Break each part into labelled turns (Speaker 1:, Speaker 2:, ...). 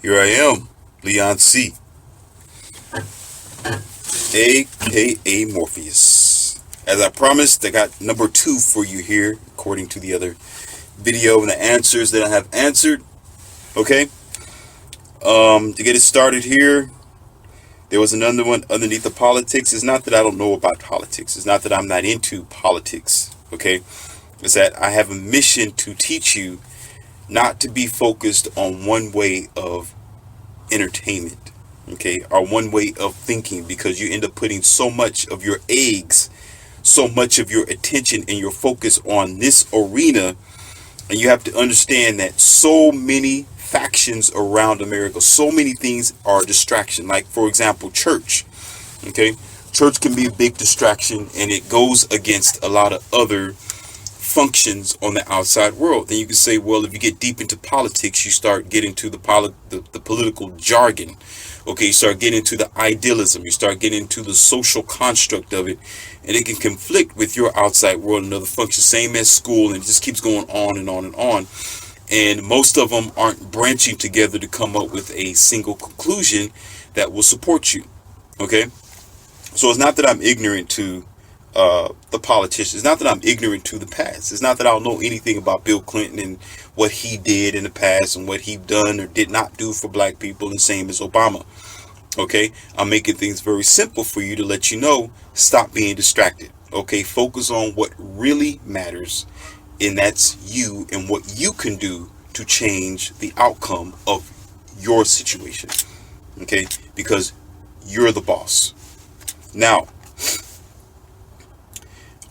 Speaker 1: Here I am, Leon C, aka Morpheus. As I promised, I got number 2 for you here, according to the other video and the answers that I have answered. Okay, to get it started here, there was another one underneath the politics. It's not that I don't know about politics. It's not that I'm not into politics. Okay, it's that I have a mission to teach you not to be focused on one way of entertainment, okay, or one way of thinking, because you end up putting so much of your eggs, so much of your attention and your focus on this arena. And you have to understand that so many factions around America, so many things are a distraction. Like, for example, church. Okay, church can be a big distraction, and it goes against a lot of other functions on the outside world. Then you can say, well, if you get deep into politics, you start getting to the political jargon. Okay, you start getting into the idealism, you start getting into the social construct of it, and it can conflict with your outside world and other functions, same as school, and it just keeps going on and on and on. And most of them aren't branching together to come up with a single conclusion that will support you. Okay, so it's not that I'm ignorant to the politicians. It's not that I'm ignorant to the past. It's not that I don't know anything about Bill Clinton and what he did in the past and what he done or did not do for black people, and same as Obama. Okay, I'm making things very simple for you to let you know, stop being distracted. Okay, focus on what really matters, and that's you and what you can do to change the outcome of your situation. Okay, because you're the boss. Now,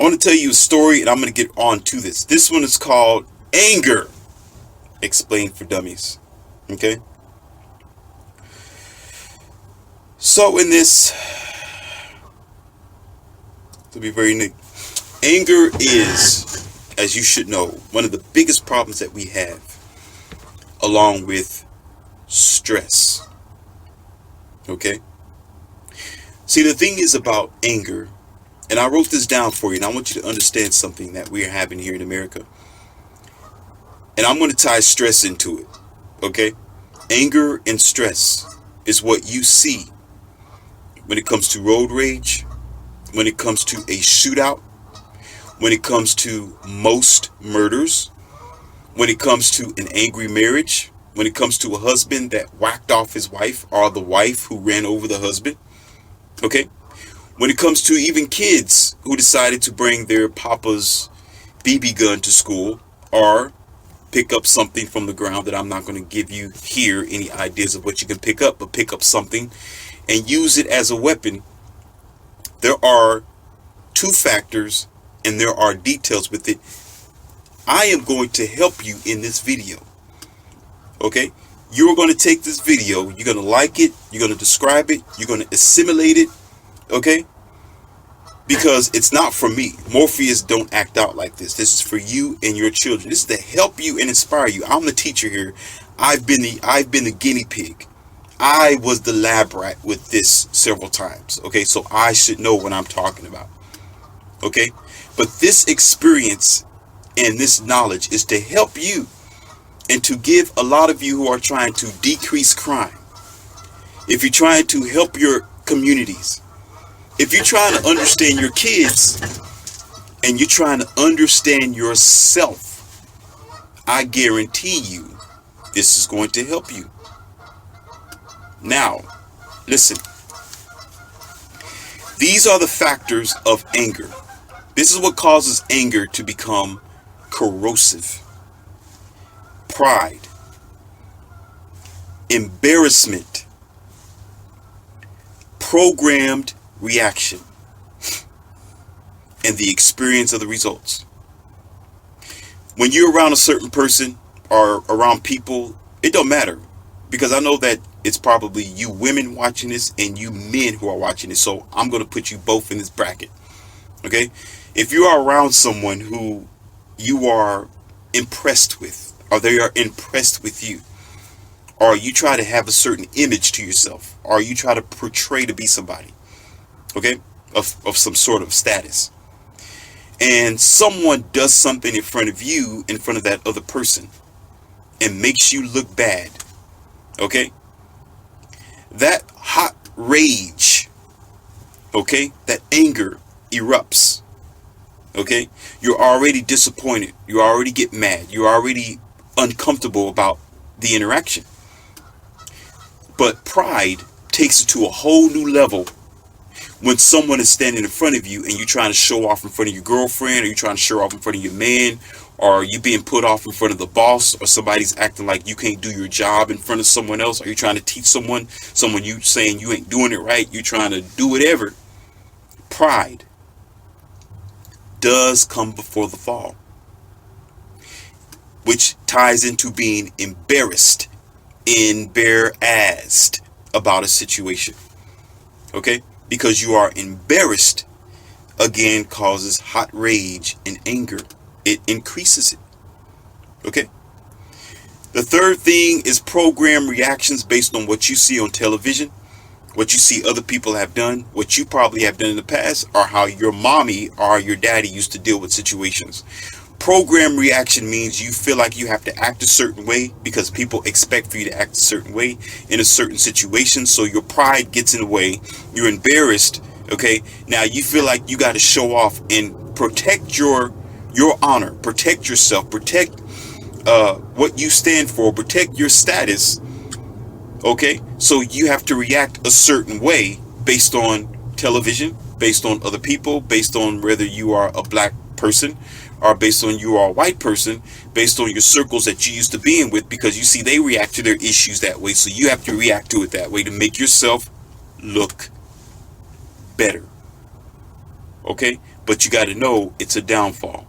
Speaker 1: I want to tell you a story, and I'm going to get on to this. This one is called Anger Explained for Dummies. Okay? So in this, to be very neat, anger is, as you should know, one of the biggest problems that we have, along with stress. Okay? See, the thing is about anger, and I wrote this down for you, and I want you to understand something that we are having here in America. And I'm going to tie stress into it. Okay? Anger and stress is what you see when it comes to road rage, when it comes to a shootout, when it comes to most murders, when it comes to an angry marriage, when it comes to a husband that whacked off his wife, or the wife who ran over the husband. Okay? When it comes to even kids who decided to bring their papa's BB gun to school, or pick up something from the ground that I'm not going to give you here any ideas of what you can pick up, but pick up something and use it as a weapon. There are 2 factors and there are details with it. I am going to help you in this video. Okay? You're going to take this video, you're going to like it, you're going to describe it, you're going to assimilate it. Okay? Because it's not for me. Morpheus don't act out like this. This is for you and your children. This is to help you and inspire you. I'm the teacher here. I've been the guinea pig. I was the lab rat with this several times. Okay, so I should know what I'm talking about. Okay? But this experience and this knowledge is to help you and to give a lot of you who are trying to decrease crime. If you're trying to help your communities, if you're trying to understand your kids and you're trying to understand yourself, I guarantee you this is going to help you. Now, listen. These are the factors of anger. This is what causes anger to become corrosive. Pride, embarrassment, programmed reaction, and the experience of the results. When you're around a certain person or around people, it don't matter, because I know that it's probably you women watching this and you men who are watching this, so I'm going to put you both in this bracket. Okay? If you are around someone who you are impressed with, or they are impressed with you, or you try to have a certain image to yourself, or you try to portray to be somebody, okay, of some sort of status, and someone does something in front of you, in front of that other person, and makes you look bad, okay, that hot rage, okay, that anger erupts, okay, you're already disappointed, you already get mad, you're already uncomfortable about the interaction. But pride takes it to a whole new level when someone is standing in front of you and you're trying to show off in front of your girlfriend, or you're trying to show off in front of your man, or you being put off in front of the boss, or somebody's acting like you can't do your job in front of someone else, or you're trying to teach someone you saying you ain't doing it right, you're trying to do whatever. Pride does come before the fall, which ties into being embarrassed about a situation, okay, because you are embarrassed, again, causes hot rage and anger. It increases it, okay. The third thing is program reactions based on what you see on television, what you see other people have done, what you probably have done in the past, or how your mommy or your daddy used to deal with situations. Program reaction means you feel like you have to act a certain way because people expect for you to act a certain way in a certain situation. So your pride gets in the way. You're embarrassed. Okay. Now you feel like you got to show off and protect your honor, protect yourself, protect what you stand for, protect your status. Okay. So you have to react a certain way based on television, based on other people, based on whether you are a black person, or based on you are a white person, based on your circles that you used to be in with, because you see they react to their issues that way. So you have to react to it that way to make yourself look better. Okay? But you got to know it's a downfall.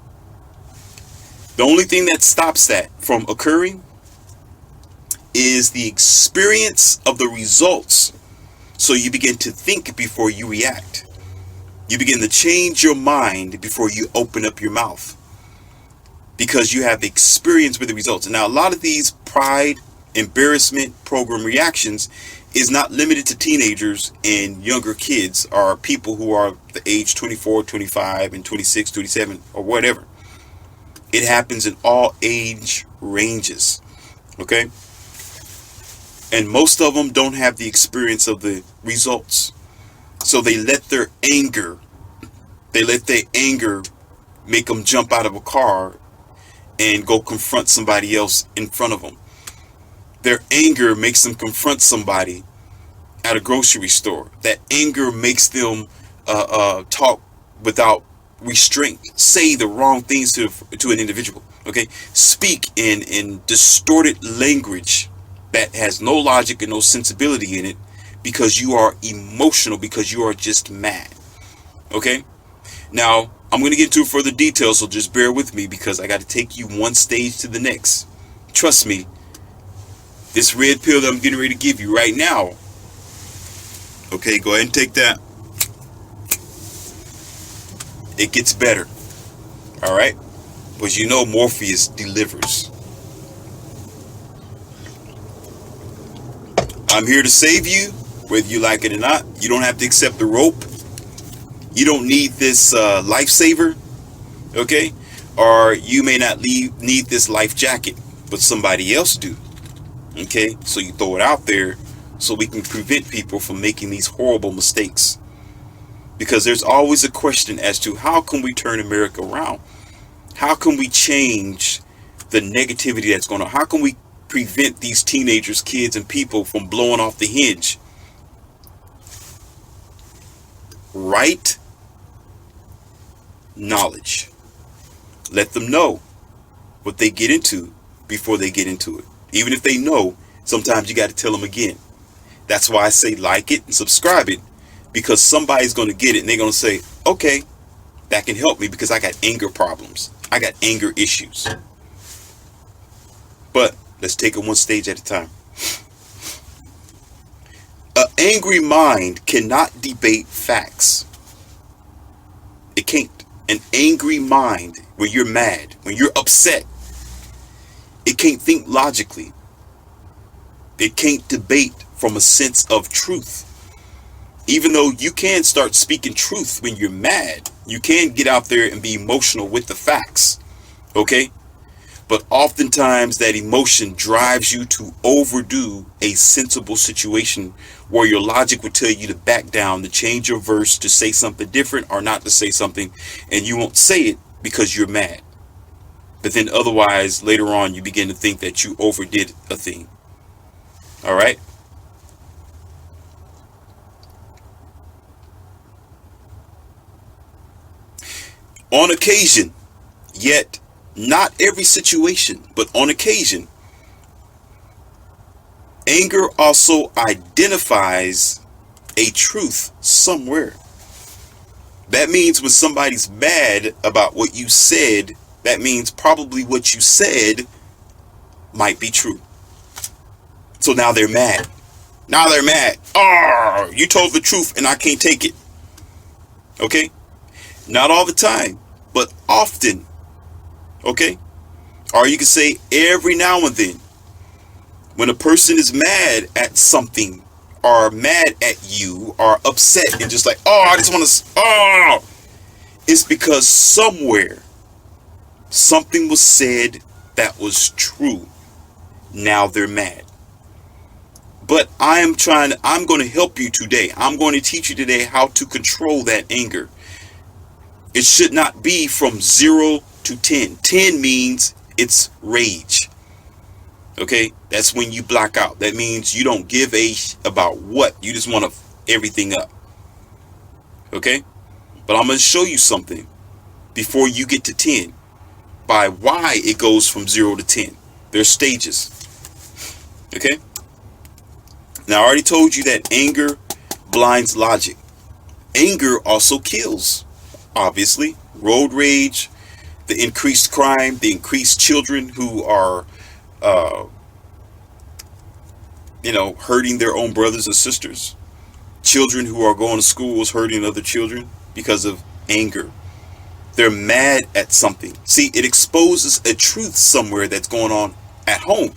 Speaker 1: The only thing that stops that from occurring is the experience of the results. So you begin to think before you react. You begin to change your mind before you open up your mouth, because you have experience with the results. Now, a lot of these pride, embarrassment, program reactions is not limited to teenagers and younger kids, or people who are the age 24, 25, and 26, 27, or whatever. It happens in all age ranges, okay? And most of them don't have the experience of the results. So they let their anger make them jump out of a car and go confront somebody else in front of them. Their anger makes them confront somebody at a grocery store. That anger makes them talk without restraint, say the wrong things to an individual. Okay, speak in distorted language that has no logic and no sensibility in it, because you are emotional, because you are just mad. Okay, now I'm going to get into further details, so just bear with me, because I got to take you one stage to the next. Trust me, this red pill that I'm getting ready to give you right now, okay, go ahead and take that. It gets better. All right, but you know Morpheus delivers. I'm here to save you, whether you like it or not. You don't have to accept the rope. You don't need this lifesaver, okay? Or you may not need this life jacket, but somebody else do, okay? So you throw it out there so we can prevent people from making these horrible mistakes. Because there's always a question as to how can we turn America around? How can we change the negativity that's going on? How can we prevent these teenagers, kids, and people from blowing off the hinge? Right knowledge. Let them know what they get into before they get into it. Even if they know, sometimes you got to tell them again. That's why I say like it and subscribe it, because somebody's going to get it and they're going to say, okay, that can help me because I got anger problems. I got anger issues. But let's take it one stage at a time. An angry mind cannot debate facts. It can't. An angry mind, when you're mad, when you're upset, it can't think logically. It can't debate from a sense of truth. Even though you can start speaking truth when you're mad, you can get out there and be emotional with the facts. Okay? But oftentimes that emotion drives you to overdo a sensible situation where your logic would tell you to back down, to change your verse, to say something different or not to say something, and you won't say it because you're mad. But then otherwise, later on, you begin to think that you overdid a thing. All right? On occasion, yet not every situation, but on occasion, anger also identifies a truth somewhere. That means when somebody's mad about what you said, that means probably what you said might be true. So now they're mad. Now they're mad. Oh, you told the truth and I can't take it. Okay? Not all the time, but often. Okay? Or you can say every now and then. When a person is mad at something or mad at you or upset and just like, oh, I just want to, oh, it's because somewhere something was said that was true. Now they're mad. But I'm going to help you today. I'm going to teach you today how to control that anger. It should not be from 0 to 10. 10 means it's rage. Okay, that's when you block out. That means you don't give a about what. You just want to everything up. Okay, but I'm going to show you something before you get to 10 by why it goes from 0 to 10. There's stages. Okay, now I already told you that anger blinds logic. Anger also kills. Obviously, road rage, the increased crime, the increased children who are hurting their own brothers and sisters, children who are going to schools hurting other children because of anger. They're mad at something. See, it exposes a truth somewhere that's going on at home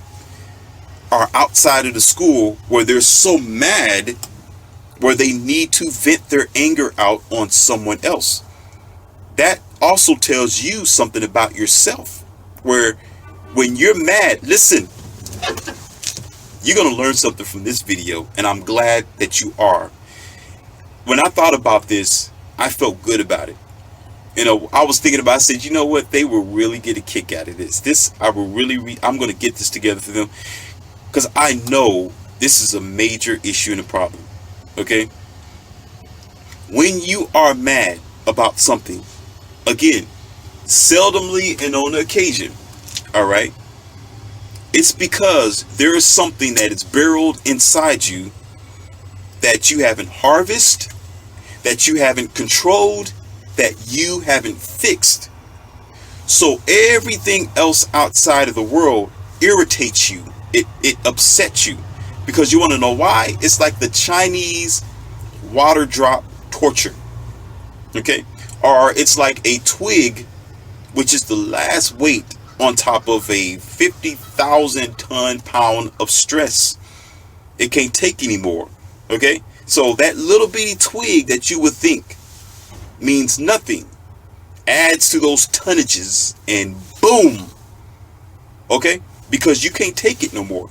Speaker 1: or outside of the school where they're so mad where they need to vent their anger out on someone else. That also tells you something about yourself, where when you're mad, listen, you're going to learn something from this video, and I'm glad that you are. When I thought about this, I felt good about it. I was thinking about, I said, you know what, they will really get a kick out of this. I'm going to get this together for them, because I know this is a major issue and a problem. Okay? When you are mad about something, again, seldomly and on occasion, all right, it's because there is something that is buried inside you that you haven't harvested, that you haven't controlled, that you haven't fixed. So everything else outside of the world irritates you. It upsets you, because you want to know why? It's like the Chinese water drop torture. Okay? Or it's like a twig, which is the last weight on top of a 50,000 pound of stress. It can't take anymore. Okay? So that little bitty twig that you would think means nothing adds to those tonnages, and boom. Okay? Because you can't take it no more.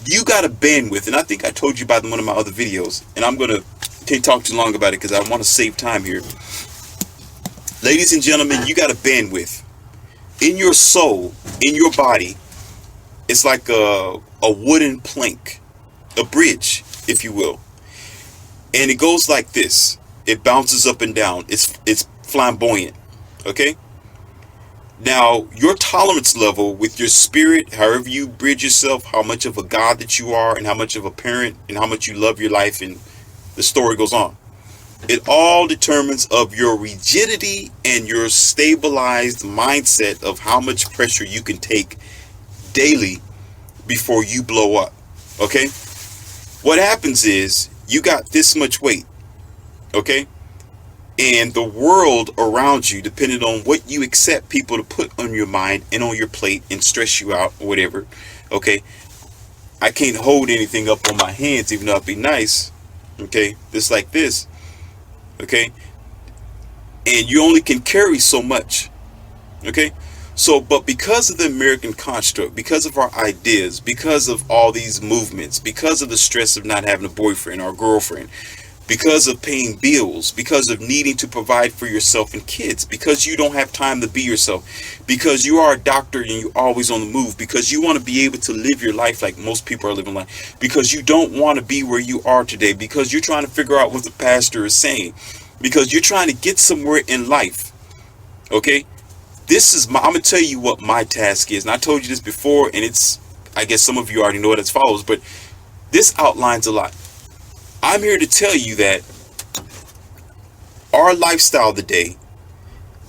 Speaker 1: You got a bandwidth, and I think I told you about in one of my other videos, and I'm going to can't talk too long about it because I want to save time here. Ladies and gentlemen, you got a bandwidth in your soul, in your body. It's like a wooden plank, a bridge, if you will. And it goes like this. It bounces up and down. It's flamboyant. Okay? Now, your tolerance level with your spirit, however you bridge yourself, how much of a God that you are, and how much of a parent, and how much you love your life, and the story goes on. It all determines of your rigidity and your stabilized mindset of how much pressure you can take daily before you blow up. Okay? What happens is you got this much weight. Okay? And the world around you, depending on what you accept people to put on your mind and on your plate and stress you out or whatever. Okay? I can't hold anything up on my hands, even though it'd be nice. Okay? Just like this. Okay? And you only can carry so much. Okay? So, but because of the American construct, because of our ideas, because of all these movements, because of the stress of not having a boyfriend or girlfriend, because of paying bills, because of needing to provide for yourself and kids, because you don't have time to be yourself, because you are a doctor and you're always on the move, because you want to be able to live your life like most people are living life, because you don't want to be where you are today, because you're trying to figure out what the pastor is saying, because you're trying to get somewhere in life. Okay? I'm going to tell you what my task is. And I told you this before, and I guess some of you already know it as follows, but this outlines a lot. I'm here to tell you that our lifestyle today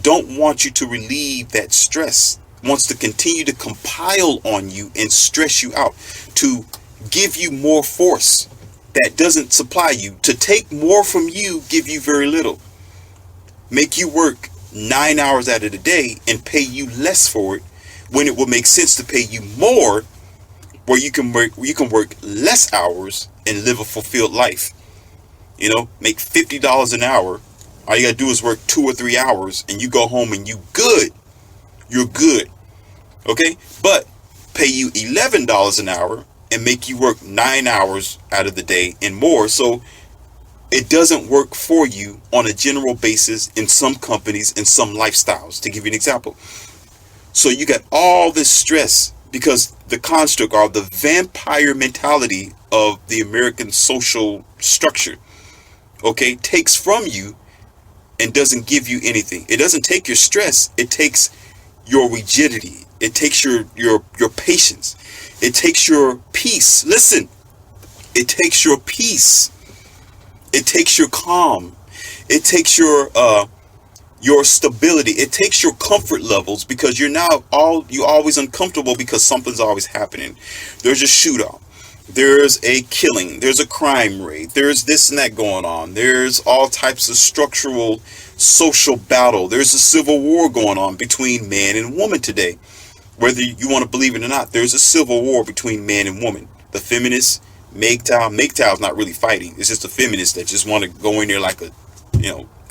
Speaker 1: don't want you to relieve that stress, wants to continue to compile on you and stress you out, to give you more force that doesn't supply you, to take more from you, give you very little, make you work 9 hours out of the day and pay you less for it, when it would make sense to pay you more, where you can work less hours and live a fulfilled life. Make $50 an hour. All you gotta do is work 2 or 3 hours and you go home and you're good. Okay? But pay you $11 an hour and make you work 9 hours out of the day and more. So it doesn't work for you on a general basis in some companies and some lifestyles, to give you an example. So you got all this stress because the construct or the vampire mentality of the American social structure, okay, takes from you and doesn't give you anything. It doesn't take your stress. It takes your rigidity. It takes your patience. It takes your peace. Listen, it takes your peace. It takes your calm. It takes your stability. It takes your comfort levels, because you're always uncomfortable because something's always happening. There's a shootout. There's a killing. There's a crime rate. There's this and that going on. There's all types of structural social battle. There's a civil war going on between man and woman today. Whether you want to believe it or not, there's a civil war between man and woman. The feminists, MGTOW's not really fighting. It's just the feminists that just want to go in there like a,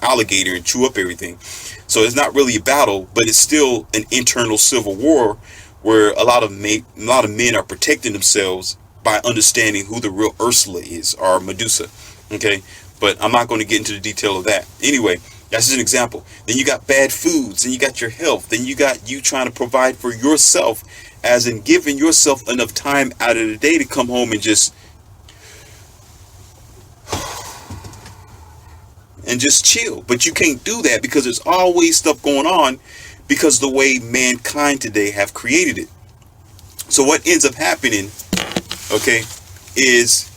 Speaker 1: alligator and chew up everything. So it's not really a battle, but it's still an internal civil war where a lot of men are protecting themselves by understanding who the real Ursula is, or Medusa. Okay, but I'm not going to get into the detail of that. Anyway, that's just an example. Then you got bad foods, and you got your health. Then you got you trying to provide for yourself, as in giving yourself enough time out of the day to come home and just chill. But you can't do that because there's always stuff going on, because the way mankind today have created it. So what ends up happening, okay, is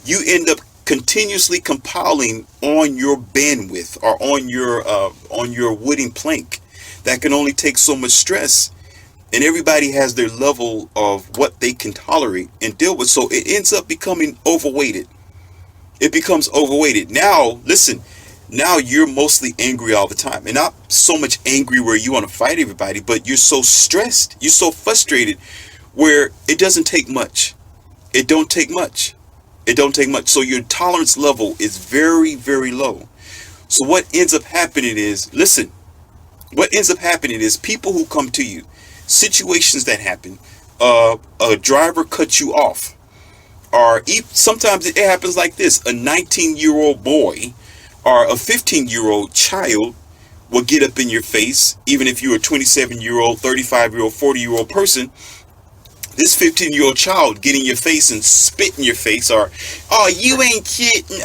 Speaker 1: you end up continuously compiling on your bandwidth, or on your wooden plank that can only take so much stress, and everybody has their level of what they can tolerate and deal with. So it ends up becoming overweighted. It becomes overweighted. Now, listen, now you're mostly angry all the time, and not so much angry where you want to fight everybody, but you're so stressed, you're so frustrated, where it doesn't take much. It don't take much. So your tolerance level is very, very low. So what ends up happening is, listen, people who come to you, situations that happen, a driver cuts you off, or sometimes it happens like this: a 19-year-old boy or a 15-year-old child will get up in your face, even if you're a 27-year-old, 35-year-old, 40-year-old person. This 15-year-old child get in your face and spit in your face, or, oh, you ain't shit, or,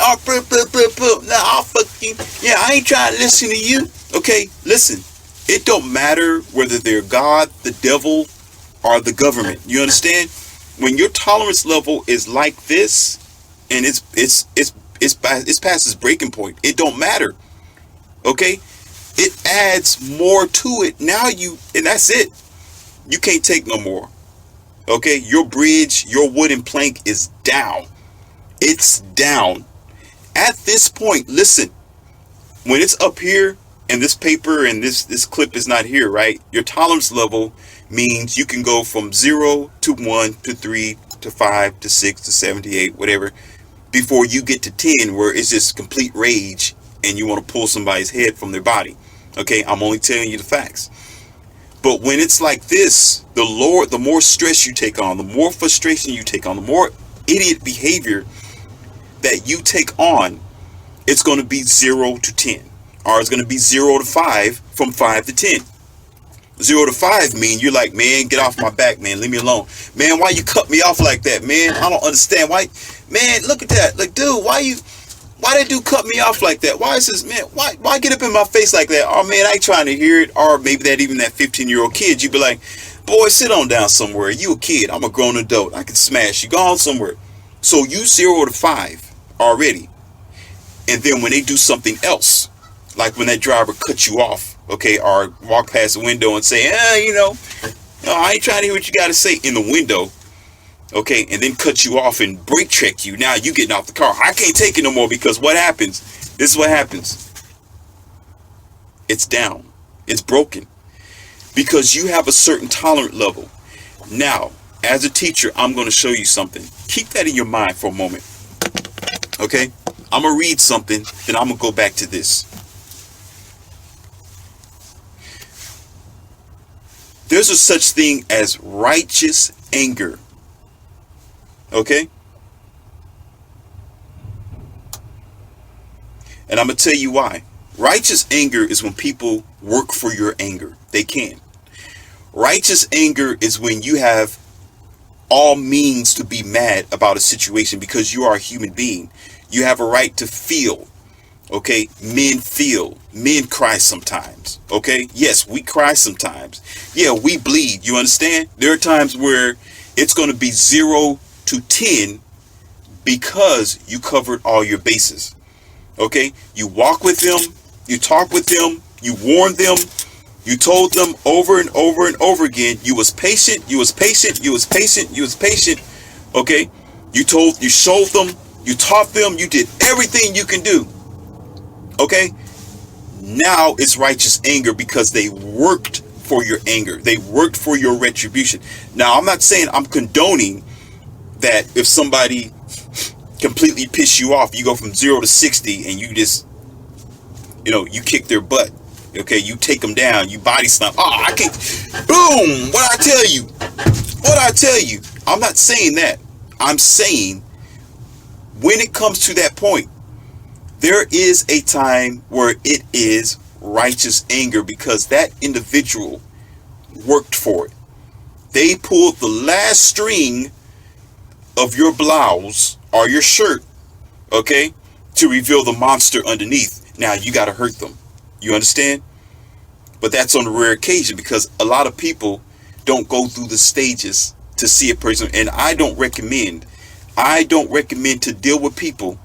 Speaker 1: nah, I'll fuck you, yeah, I ain't trying to listen to you. Okay, listen, it don't matter whether they're God, the devil, or the government. You understand? When your tolerance level is like this, and it's past its breaking point, it don't matter. Okay, it adds more to it. Now and that's it. You can't take no more. Okay, your bridge, your wooden plank is down. It's down. At this point, listen, when it's up here and this paper and this clip is not here, right? Your tolerance level means you can go from 0 to 1 to 3 to 5 to 6 to 7 to 8, whatever, before you get to 10, where it's just complete rage and you want to pull somebody's head from their body. Okay, I'm only telling you the facts. But when it's like this, the more stress you take on, the more frustration you take on, the more idiot behavior that you take on, it's going to be 0 to 10. Or it's going to be 0 to 5 from 5 to 10. 0 to 5 mean you're like, man, get off my back, man. Leave me alone. Man, why you cut me off like that, man? I don't understand. Why, man, look at that. Like, dude, why that dude cut me off like that? Why is this, man, why get up in my face like that? Oh, man, I ain't trying to hear it. Or maybe that 15-year-old kid, you be like, boy, sit on down somewhere. You a kid. I'm a grown adult. I can smash you. Go on somewhere. So you 0 to 5 already. And then when they do something else, like when that driver cuts you off, okay, or walk past the window and say, no, I ain't trying to hear what you got to say in the window, okay, and then cut you off and brake check you. Now you getting off the car. I can't take it no more, because what happens? This is what happens. It's down. It's broken. Because you have a certain tolerance level. Now, as a teacher, I'm going to show you something. Keep that in your mind for a moment. Okay? I'm going to read something, then I'm going to go back to this. There's a such thing as righteous anger. Okay? And I'm going to tell you why. Righteous anger is when people work for your anger. They can. Righteous anger is when you have all means to be mad about a situation, because you are a human being. You have a right to feel. Okay, men feel. Men cry sometimes. Okay, yes, we cry sometimes. Yeah, we bleed. You understand? There are times where it's going to be 0 to 10 because you covered all your bases. Okay, you walk with them, you talk with them, you warn them, you told them over and over and over again. You was patient. You was patient. You was patient. You was patient. Okay, you showed them, you taught them, you did everything you can do. Okay, now it's righteous anger because they worked for your anger. They worked for your retribution. Now, I'm not saying I'm condoning that if somebody completely piss you off, you go from 0 to 60 and you just, you kick their butt. Okay, you take them down, you body slam. Oh, I can't. Boom! What I tell you? What I tell you? I'm not saying that. I'm saying when it comes to that point, there is a time where it is righteous anger because that individual worked for it. They pulled the last string of your blouse or your shirt, okay, to reveal the monster underneath. Now you got to hurt them. You understand? But that's on a rare occasion because a lot of people don't go through the stages to see a person. And I don't recommend to deal with people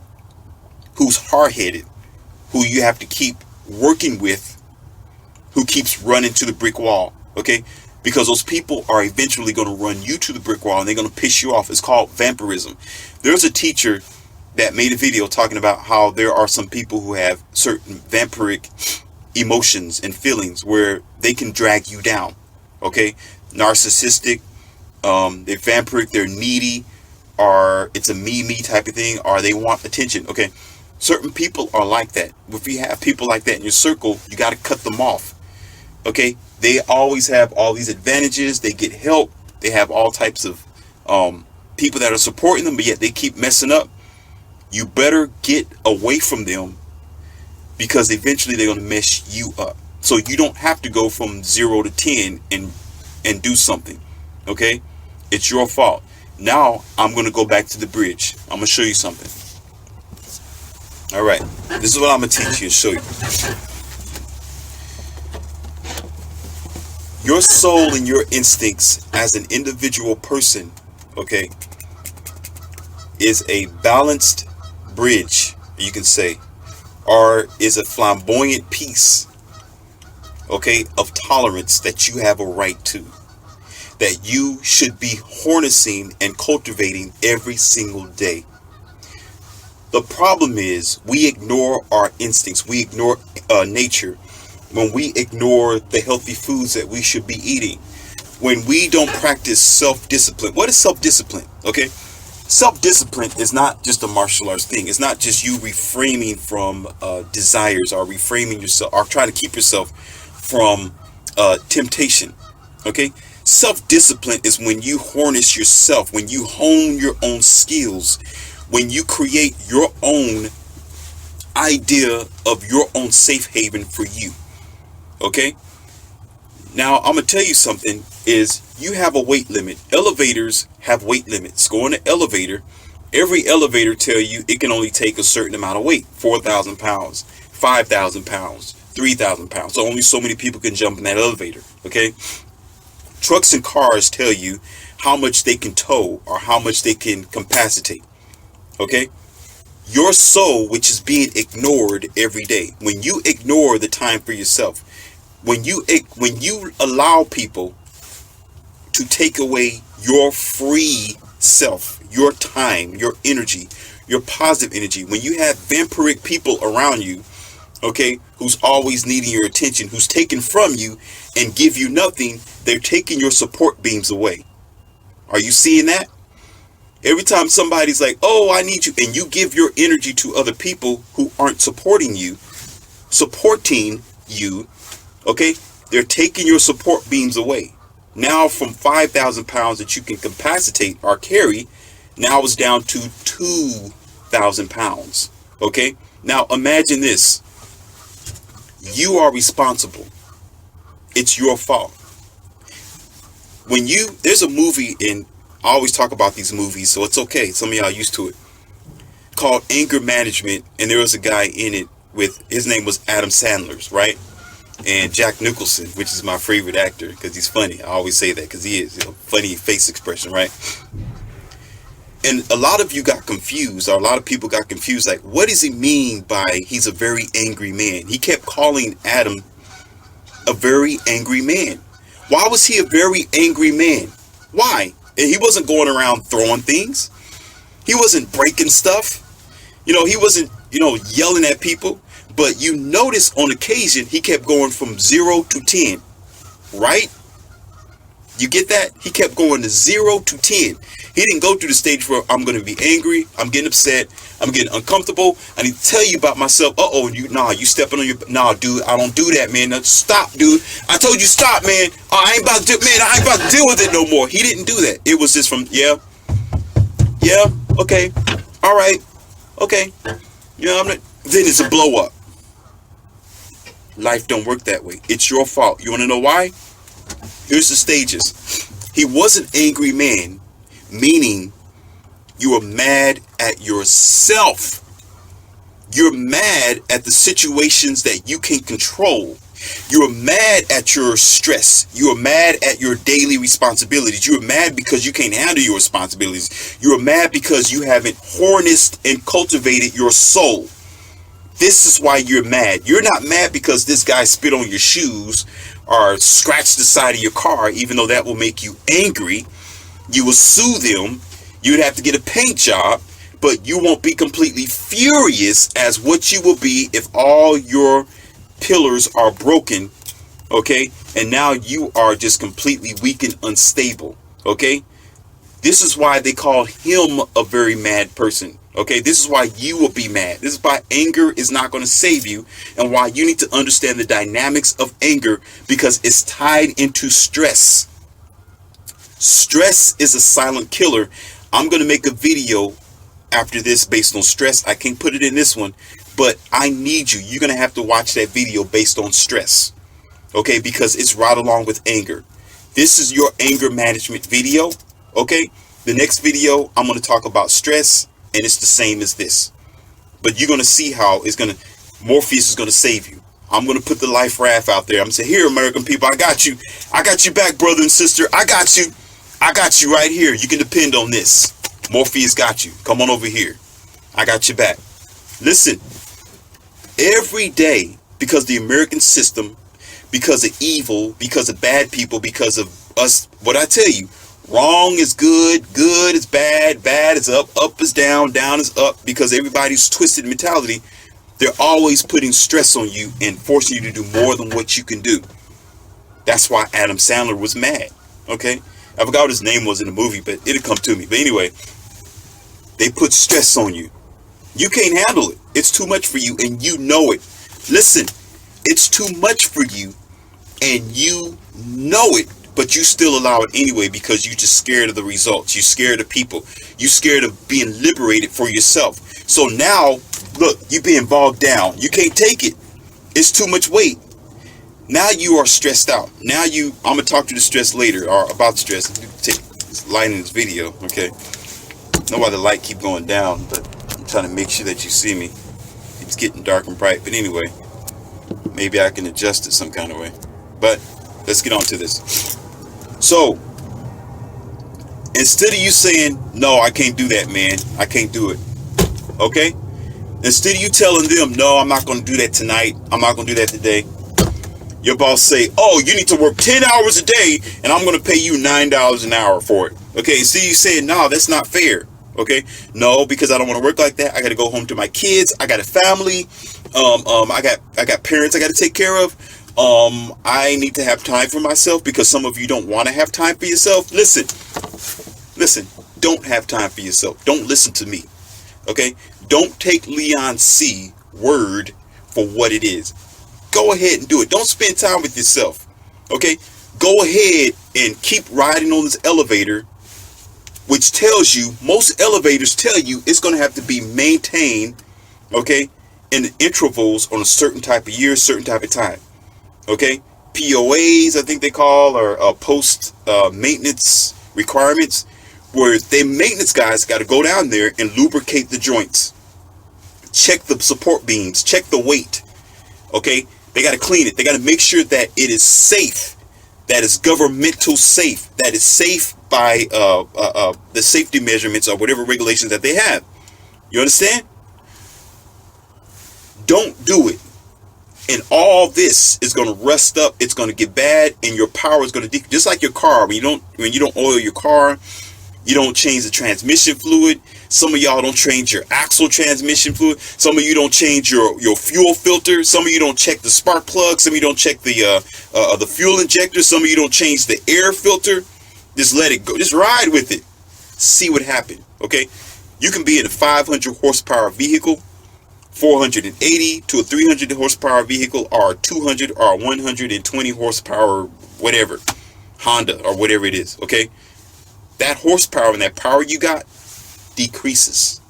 Speaker 1: who's hard-headed, who you have to keep working with, who keeps running to the brick wall, okay? Because those people are eventually going to run you to the brick wall and they're going to piss you off. It's called vampirism. There's a teacher that made a video talking about how there are some people who have certain vampiric emotions and feelings where they can drag you down, okay? Narcissistic, they're vampiric, they're needy, or it's a me type of thing, or they want attention, okay? Certain people are like that. If you have people like that in your circle, you got to cut them off. Okay? They always have all these advantages. They get help. They have all types of people that are supporting them, but yet they keep messing up. You better get away from them because eventually they're going to mess you up. So you don't have to go from 0 to 10 and do something. Okay? It's your fault. Now I'm going to go back to the bridge. I'm going to show you something. All right, this is what I'm going to teach you and show you. Your soul and your instincts as an individual person, okay, is a balanced bridge, you can say, or is a flamboyant piece, okay, of tolerance that you have a right to, that you should be harnessing and cultivating every single day. The problem is we ignore our instincts. We ignore nature when we ignore the healthy foods that we should be eating. When we don't practice self-discipline. What is self-discipline? Okay. Self-discipline is not just a martial arts thing. It's not just you refraining from desires or reframing yourself or trying to keep yourself from temptation. Okay? Self-discipline is when you harness yourself, when you hone your own skills, when you create your own idea of your own safe haven for you. Okay? Now, I'm going to tell you something is you have a weight limit. Elevators have weight limits. Go in the elevator. Every elevator tell you it can only take a certain amount of weight. 4,000 pounds, 5,000 pounds, 3,000 pounds. So only so many people can jump in that elevator. Okay? Trucks and cars tell you how much they can tow or how much they can capacitate. Okay? Your soul, which is being ignored every day. When you ignore the time for yourself, when you allow people to take away your free self, your time, your energy, your positive energy, when you have vampiric people around you, okay, who's always needing your attention, who's taken from you and give you nothing, they're taking your support beams away. Are you seeing that? Every time somebody's like, oh, I need you, and you give your energy to other people who aren't supporting you, okay, they're taking your support beams away. Now from 5,000 pounds that you can capacitate or carry, now it's down to 2,000 pounds. Okay, now imagine this. You are responsible. It's your fault. There's a movie, and I always talk about these movies, so it's okay. Some of y'all used to it. Called Anger Management, and there was a guy in it his name was Adam Sandler, right? And Jack Nicholson, which is my favorite actor because he's funny. I always say that because he is, funny face expression, right? And a lot of you got confused, or a lot of people got confused, like, what does he mean by he's a very angry man? He kept calling Adam a very angry man. Why was he a very angry man? Why? And he wasn't going around throwing things. He wasn't breaking stuff. He wasn't, yelling at people. But you notice on occasion, he kept going from 0 to 10, right? You get that? He kept going to 0 to 10. He didn't go through the stage where I'm going to be angry, I'm getting upset, I'm getting uncomfortable. I need to tell you about myself. You stepping on your, dude, I don't do that, man. Now, stop, dude. I told you stop, man. I ain't about to deal with it no more. He didn't do that. It was just from, yeah, okay, all right, okay. Then it's a blow up. Life don't work that way. It's your fault. You want to know why? Here's the stages. He was an angry man, meaning you were mad at yourself. You're mad at the situations that you can control. You're mad at your stress. You're mad at your daily responsibilities. You're mad because you can't handle your responsibilities. You're mad because you haven't harnessed and cultivated your soul. This is why you're mad. You're not mad because this guy spit on your shoes or scratched the side of your car, even though that will make you angry. You will sue them. You'd have to get a paint job, but you won't be completely furious as what you will be if all your pillars are broken, okay? And now you are just completely weak and unstable, okay? This is why they call him a very mad person. Okay, this is why you will be mad. This is why anger is not going to save you, and why you need to understand the dynamics of anger, because it's tied into stress. Stress is a silent killer. I'm going to make a video after this based on stress. I can't put it in this one, but I need you. You're going to have to watch that video based on stress. Okay, because it's right along with anger. This is your anger management video. Okay, the next video I'm going to talk about stress. And it's the same as this. But you're going to see how Morpheus is going to save you. I'm going to put the life raft out there. I'm going to say, here, American people, I got you. I got you back, brother and sister. I got you. I got you right here. You can depend on this. Morpheus got you. Come on over here. I got you back. Listen, every day, because the American system, because of evil, because of bad people, because of us, what I tell you, wrong is good, good is bad, bad is up, up is down, down is up, because everybody's twisted mentality. They're always putting stress on you and forcing you to do more than what you can do. That's why Adam Sandler was mad. Okay, I forgot what his name was in the movie, but it'll come to me. But anyway, they put stress on you. You can't handle it. It's too much for you, and you know it. Listen, it's too much for you, and you know it. but you still allow it anyway because you're just scared of the results. You're scared of people. You're scared of being liberated for yourself. So now, look, you're being bogged down. You can't take it. It's too much weight. Now you are stressed out. Now I'm going to talk to the stress later, or about stress. Take light in this video, okay? Know why the light keep going down, but I'm trying to make sure that you see me. It's getting dark and bright, but anyway, maybe I can adjust it some kind of way. But let's get on to this. So, instead of you saying, no, I can't do that, man, I can't do it, okay? Instead of you telling them, no, I'm not going to do that tonight, I'm not going to do that today, your boss say, oh, you need to work 10 hours a day, and I'm going to pay you $9 an hour for it, okay? See, you saying, no, that's not fair, okay? No, because I don't want to work like that. I got to go home to my kids. I got a family. I got parents I got to take care of. I need to have time for myself, because some of you don't want to have time for yourself. Listen, don't have time for yourself. Don't listen to me, okay? Don't take Leon C. word for what it is. Go ahead and do it. Don't spend time with yourself, okay? Go ahead and keep riding on this elevator, which tells you, most elevators tell you it's going to have to be maintained, okay, in the intervals on a certain type of year, certain type of time, okay? POAs, I think they call, or post maintenance requirements, where the maintenance guys got to go down there and lubricate the joints, check the support beams, check the weight, okay? They got to clean it. They got to make sure that it is safe, that is governmental safe, that is safe by the safety measurements or whatever regulations that they have. You understand? Don't do it. And all this is going to rust up. It's going to get bad, and your power is going to decrease. Just like your car, when you don't oil your car, you don't change the transmission fluid. Some of y'all don't change your axle transmission fluid. Some of you don't change your fuel filter. Some of you don't check the spark plug. Some of you don't check the fuel injector. Some of you don't change the air filter. Just let it go. Just ride with it. See what happens. Okay? You can be in a 500 horsepower vehicle, 480 to a 300 horsepower vehicle, or 200 or 120 horsepower, whatever, Honda or whatever it is. Okay? That horsepower and that power you got decreases.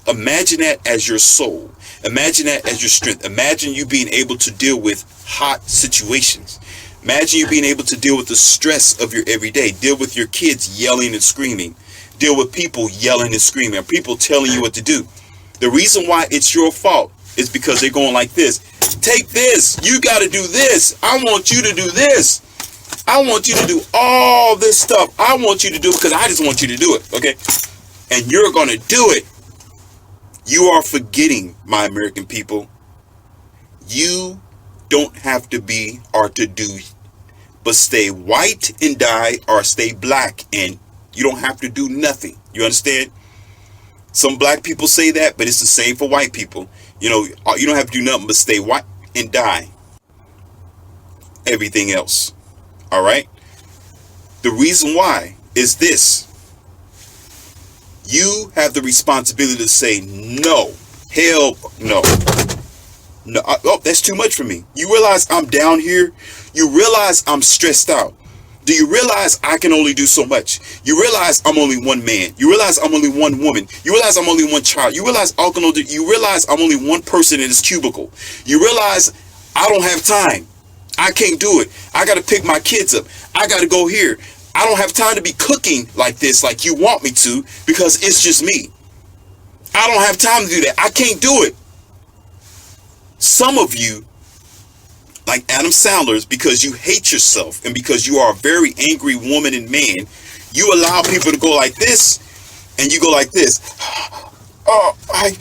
Speaker 1: Imagine that as your soul. Imagine that as your strength. Imagine you being able to deal with hot situations. Imagine you being able to deal with the stress of your everyday. Deal with your kids yelling and screaming. Deal with people yelling and screaming, or people telling you what to do. The reason why it's your fault is because they're going like this. Take this. You got to do this. I want you to do this. I want you to do all this stuff. I want you to do it because I just want you to do it, okay? And you're going to do it. You are forgetting, my American people, you don't have to be or to do, but stay white and die, or stay black and you don't have to do nothing. You understand? Some black people say that, but it's the same for white people. You know, you don't have to do nothing but stay white and die. Everything else. All right? The reason why is this. You have the responsibility to say no. Hell no. No. Oh, that's too much for me. You realize I'm down here? You realize I'm stressed out? Do you realize I can only do so much? You realize I'm only one man. You realize I'm only one woman. You realize I'm only one child. You realize you realize I'm only one person in this cubicle. You realize I don't have time. I can't do it. I got to pick my kids up. I got to go here. I don't have time to be cooking like this, like you want me to, because it's just me. I don't have time to do that. I can't do it. Some of you, like Adam Sandler's, because you hate yourself and because you are a very angry woman and man, you allow people to go like this, and you go like this. I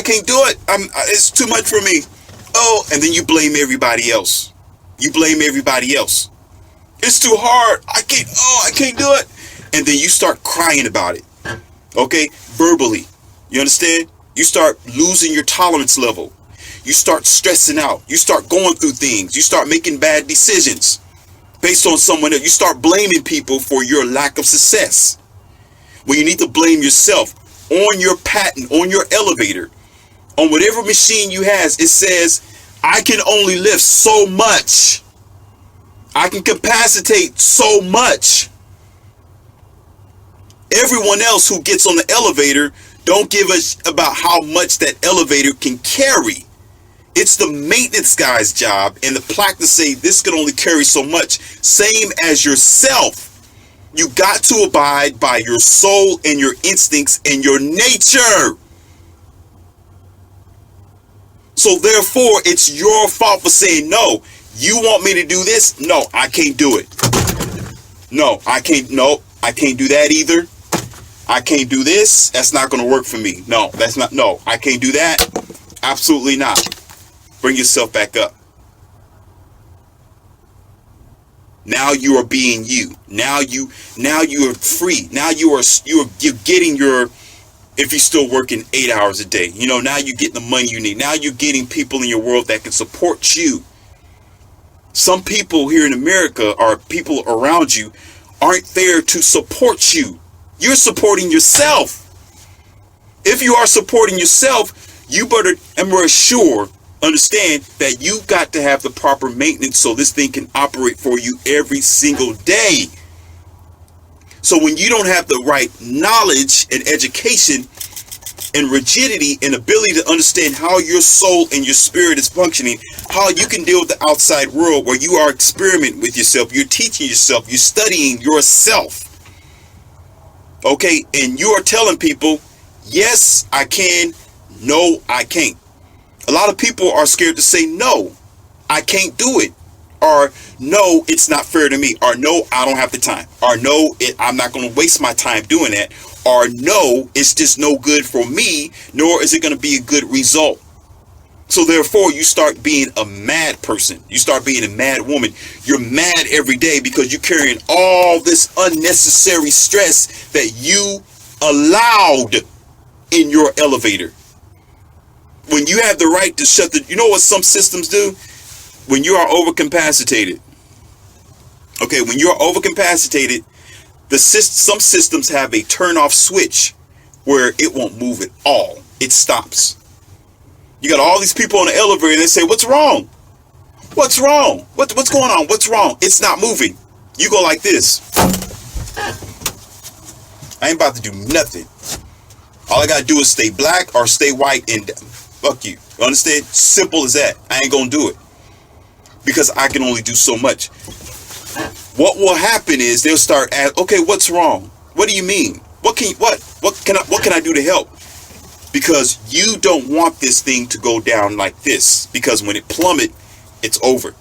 Speaker 1: can't do it. It's too much for me. Oh, and then you blame everybody else. You blame everybody else. It's too hard. I can't do it. And then you start crying about it. Okay? Verbally. You understand? You start losing your tolerance level. You start stressing out. You start going through things. You start making bad decisions based on someone else. You start blaming people for your lack of success, when you need to blame yourself. On your patent, on your elevator, on whatever machine you has, it says I can only lift so much. I can capacitate so much. Everyone else who gets on the elevator don't give a about how much that elevator can carry. It's the maintenance guy's job and the plaque to say this can only carry so much. Same as yourself. You got to abide by your soul and your instincts and your nature. So therefore, it's your fault for saying no. You want me to do this? No, I can't do it. No, I can't. No, I can't do that either. I can't do this. That's not going to work for me. No, that's not. No, I can't do that. Absolutely not. Bring yourself back up. Now you are being you. Now you are free. Now you're getting your, if you're still working 8 hours a day, now you're getting the money you need. Now you're getting people in your world that can support you. Some people here in America, or people around you, aren't there to support you. You're supporting yourself. If you are supporting yourself, you better understand that you've got to have the proper maintenance so this thing can operate for you every single day. So when you don't have the right knowledge and education and rigidity and ability to understand how your soul and your spirit is functioning, how you can deal with the outside world where you are experimenting with yourself, you're teaching yourself, you're studying yourself. Okay, and you are telling people, yes, I can, no, I can't. A lot of people are scared to say, no, I can't do it. Or, no, it's not fair to me. Or, no, I don't have the time. Or, no, I'm not going to waste my time doing that. Or, no, it's just no good for me, nor is it going to be a good result. So, therefore, you start being a mad person. You start being a mad woman. You're mad every day because you're carrying all this unnecessary stress that you allowed in your elevator. When you have the right to shut the, you know what some systems do? When you are overcapacitated. Okay, when you're overcapacitated, some systems have a turn off switch where it won't move at all. It stops. You got all these people on the elevator and they say, what's wrong? What's wrong? What's going on? What's wrong? It's not moving. You go like this. I ain't about to do nothing. All I got to do is stay black or stay white and fuck you. You understand? Simple as that. I ain't going to do it. Because I can only do so much. What will happen is they'll start asking, okay, what's wrong? What do you mean? What can I do to help? Because you don't want this thing to go down like this. Because when it plummets, it's over.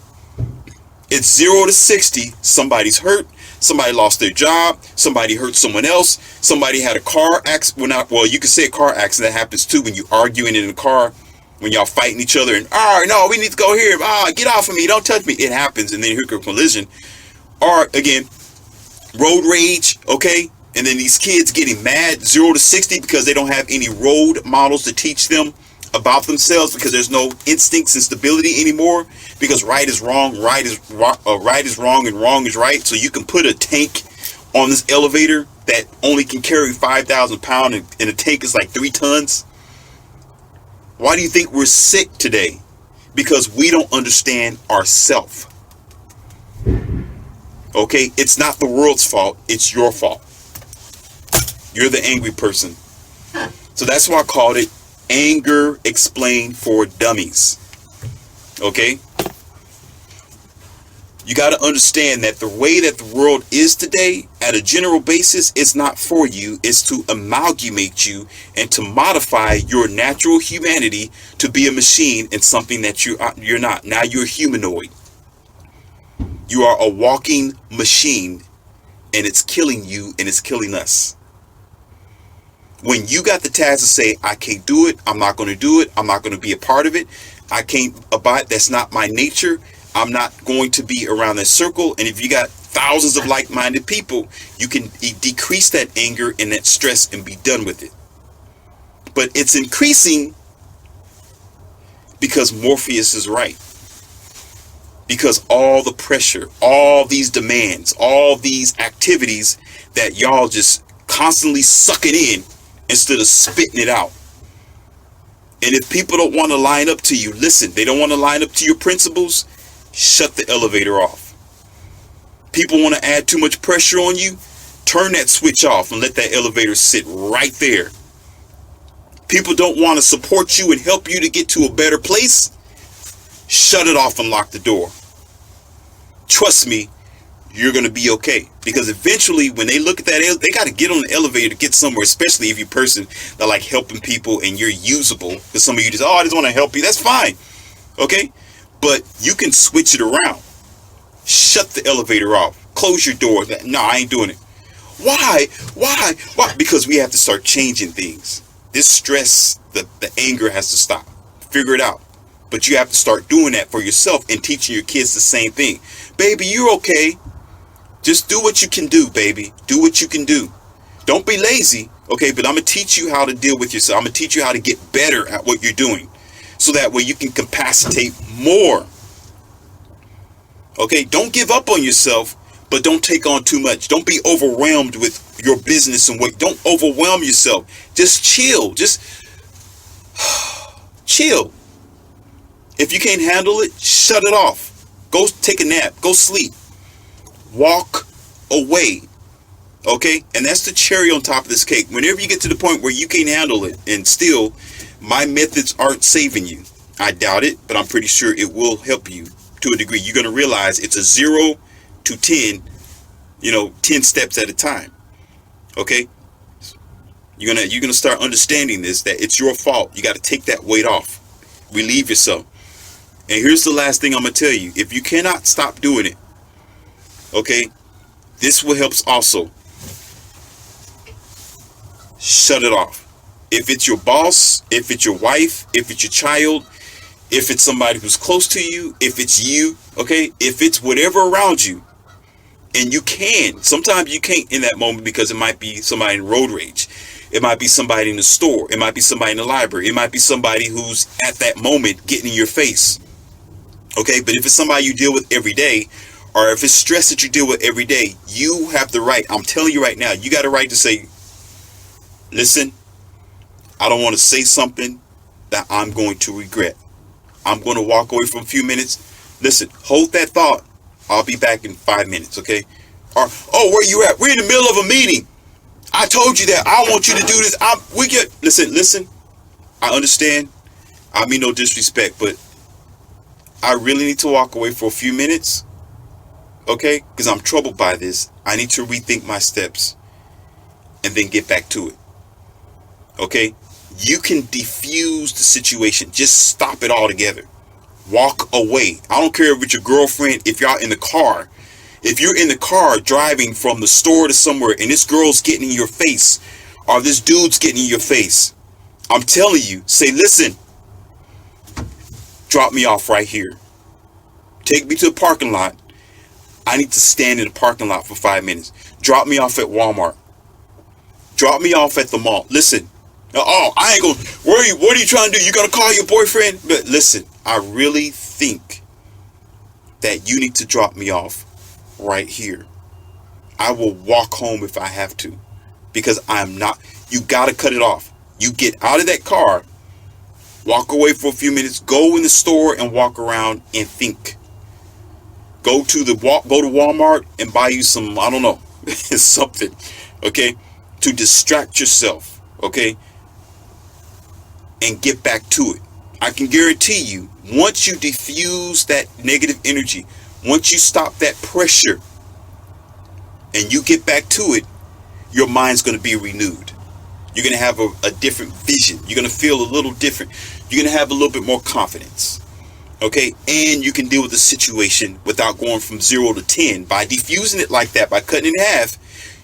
Speaker 1: It's 0 to 60. Somebody's hurt. Somebody lost their job. Somebody hurt someone else. Somebody had a car accident. Well, you could say a car accident happens too when you're arguing in a car, when y'all fighting each other and, no, we need to go here. Get off of me. Don't touch me. It happens. And then you hear a collision. Or again, road rage. Okay. And then these kids getting mad 0 to 60 because they don't have any road models to teach them about themselves, because there's no instincts and stability anymore, because right is wrong, right is wrong, and wrong is right. So you can put a tank on this elevator that only can carry 5,000 pounds and a tank is like 3 tons. Why do you think we're sick today? Because we don't understand ourselves. Okay, it's not the world's fault, it's your fault. You're the angry person. So that's why I called it Anger Explained for Dummies. Okay? You got to understand that the way that the world is today, at a general basis, it's not for you. It's to amalgamate you and to modify your natural humanity to be a machine and something that you're not. Now you're humanoid. You are a walking machine, and it's killing you and it's killing us. When you got the task to say, I can't do it, I'm not going to do it, I'm not going to be a part of it, I can't abide, that's not my nature, I'm not going to be around that circle. And if you got thousands of like-minded people, you can decrease that anger and that stress and be done with it. But it's increasing because Morpheus is right. Because all the pressure, all these demands, all these activities that y'all just constantly suck it in instead of spitting it out. And if people don't want to line up to you, listen, they don't want to line up to your principles, shut the elevator off. People want to add too much pressure on you, turn that switch off and let that elevator sit right there. People don't want to support you and help you to get to a better place, shut it off and lock the door. Trust me, you're going to be okay. Because eventually when they look at that, they got to get on the elevator to get somewhere, especially if you're a person that like helping people and you're usable. Because some of you just, I just want to help you. That's fine. Okay? But you can switch it around. Shut the elevator off. Close your door. No, I ain't doing it. Why? Why? Why? Because we have to start changing things. This stress, the anger has to stop. Figure it out. But you have to start doing that for yourself and teaching your kids the same thing. Baby, you're okay. Just do what you can do, baby. Do what you can do. Don't be lazy, okay? But I'm going to teach you how to deal with yourself. I'm going to teach you how to get better at what you're doing. So that way you can capacitate more. Okay? Don't give up on yourself, but don't take on too much. Don't be overwhelmed with your business and what. Don't overwhelm yourself. Just chill. Just chill. If you can't handle it, shut it off. Go take a nap. Go sleep. Walk away. Okay? And that's the cherry on top of this cake. Whenever you get to the point where you can't handle it, and still, my methods aren't saving you. I doubt it, but I'm pretty sure it will help you to a degree. You're going to realize it's a 0 to 10, 10 steps at a time. Okay? You're gonna start understanding this, that it's your fault. You got to take that weight off. Relieve yourself. And here's the last thing I'm going to tell you. If you cannot stop doing it, okay, this will help also. Shut it off. If it's your boss, if it's your wife, if it's your child, if it's somebody who's close to you, if it's you, okay, if it's whatever around you, and you can. Sometimes you can't in that moment because it might be somebody in road rage. It might be somebody in the store. It might be somebody in the library. It might be somebody who's at that moment getting in your face. Okay, but if it's somebody you deal with every day, or if it's stress that you deal with every day, you have the right. I'm telling you right now, you got a right to say, listen, I don't want to say something that I'm going to regret. I'm going to walk away for a few minutes. Listen, hold that thought. I'll be back in 5 minutes, okay? Or, oh, where you at? We're in the middle of a meeting. I told you that. I want you to do this. Listen. I understand. I mean no disrespect, but I really need to walk away for a few minutes, okay? Because I'm troubled by this. I need to rethink my steps and then get back to it, okay? You can diffuse the situation. Just stop it altogether. Walk away. I don't care if it's your girlfriend, if y'all in the car. If you're in the car driving from the store to somewhere and this girl's getting in your face or this dude's getting in your face, I'm telling you, say, listen, drop me off right here. Take me to the parking lot. I need to stand in the parking lot for 5 minutes. Drop me off at Walmart. Drop me off at the mall. Listen. Oh, I ain't gonna. What are you trying to do? You gonna call your boyfriend? But listen, I really think that you need to drop me off right here. I will walk home if I have to, because I'm not. You gotta cut it off. You get out of that car, walk away for a few minutes, go in the store and walk around and think. Go to Walmart and buy you some, I don't know, something, okay, to distract yourself, okay, and get back to it. I can guarantee you, once you diffuse that negative energy, once you stop that pressure and you get back to it, your mind's going to be renewed. You're going to have a different vision. You're going to feel a little different. You're going to have a little bit more confidence. Okay, and you can deal with the situation without going from 0 to 10. By diffusing it like that, by cutting it in half,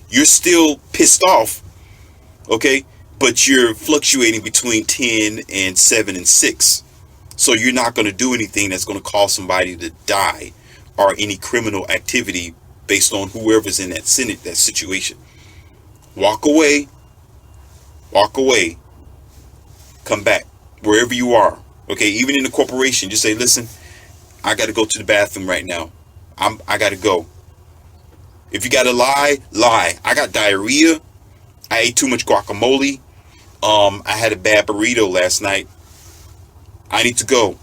Speaker 1: you're still pissed off, okay, but you're fluctuating between 10 and 7 and 6. So you're not going to do anything that's going to cause somebody to die or any criminal activity based on whoever's in that situation. Walk away, come back, wherever you are. Okay, even in the corporation, just say, listen, I got to go to the bathroom right now. I got to go. If you got to lie. I got diarrhea. I ate too much guacamole. I had a bad burrito last night. I need to go.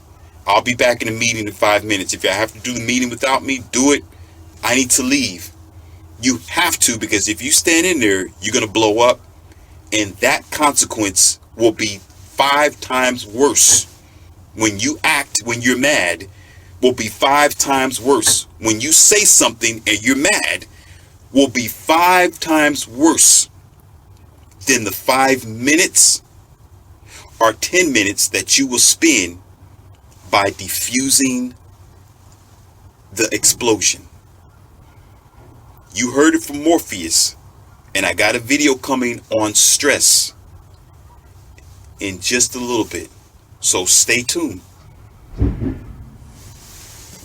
Speaker 1: I'll be back in the meeting in 5 minutes. If I have to do the meeting without me, do it. I need to leave. You have to, because if you stand in there, you're going to blow up, and that consequence will be 5 times worse. When you act, when you're mad, will be 5 times worse. When you say something and you're mad, will be 5 times worse than the 5 minutes or 10 minutes that you will spend by diffusing the explosion. You heard it from Morpheus, and I got a video coming on stress in just a little bit. So stay tuned.